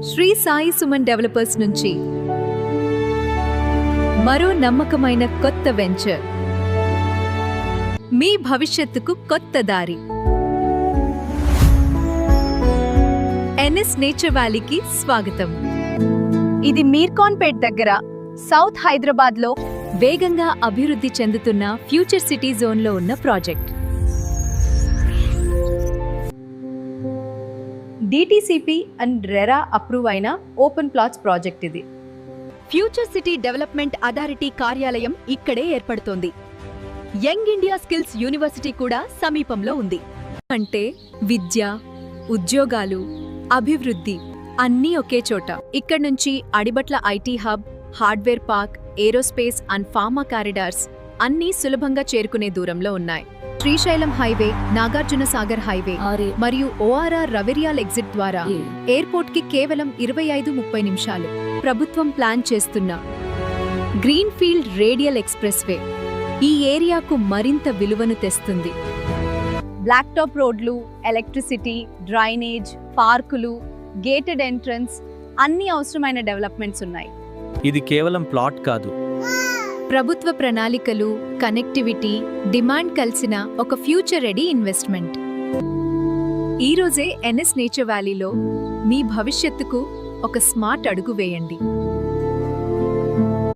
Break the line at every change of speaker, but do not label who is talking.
Shri Sai Suman developers నుంచి మరో నమ్మకమైన కొత్త వెంచర్, మీ భవిష్యత్తుకు కొత్త దారి. ఎన్ఎస్ నేచర్ వ్యాలీకి స్వాగతం.
ఇది మీర్కాన్పేట్ దగ్గర సౌత్ హైదరాబాద్లో
వేగంగా అభివృద్ధి చెందుతున్న ఫ్యూచర్ సిటీ జోన్లో ఉన్న project.
DTCP and RERA approve అయిన ఓపెన్ ప్లాట్స్ ప్రాజెక్ట్ ఇది.
ఫ్యూచర్ సిటీ డెవలప్మెంట్ అథారిటీ కార్యాలయం ఇక్కడే ఏర్పడుతోంది. యంగ్ ఇండియా స్కిల్స్ యూనివర్సిటీ కూడా సమీపంలో ఉంది.
అంటే విద్య, ఉద్యోగాలు, అభివృద్ధి అన్నీ ఒకే చోట. ఇక్కడి నుంచి Adibatla IT hub, hardware park, aerospace and pharma corridors అన్నీ సులభంగా చేరుకునే దూరంలో ఉన్నాయి. శ్రీశైలం హైవే, నాగార్జున సాగర్ హైవే మరియు ఓఆర్ఆర్ రవెరియాల్ ఎగ్జిట్ ద్వారా ఎయిర్పోర్ట్ కి కేవలం 25-30 నిమిషాలు. ప్రభుత్వం ప్లాన్ చేస్తున్న greenfield radial expressway ఈ ఏరియాకు మరింత విలువను తెస్తుంది.
బ్లాక్ టాప్ రోడ్లు, ఎలక్ట్రిసిటీ, డ్రైనేజ్, పార్కులు, గేటెడ్ ఎంట్రన్స్ అన్ని అవసరమైన డెవలప్మెంట్స్ ఉన్నాయి.
ఇది కేవలం ప్లాట్ కాదు,
ప్రభుత్వ ప్రణాళికలు, కనెక్టివిటీ, డిమాండ్ కలిసిన ఒక ఫ్యూచర్ రెడీ ఇన్వెస్ట్మెంట్. ఈరోజే ఎన్ఎస్ నేచర్ వ్యాలీలో మీ భవిష్యత్తుకు ఒక స్మార్ట్ అడుగు వేయండి.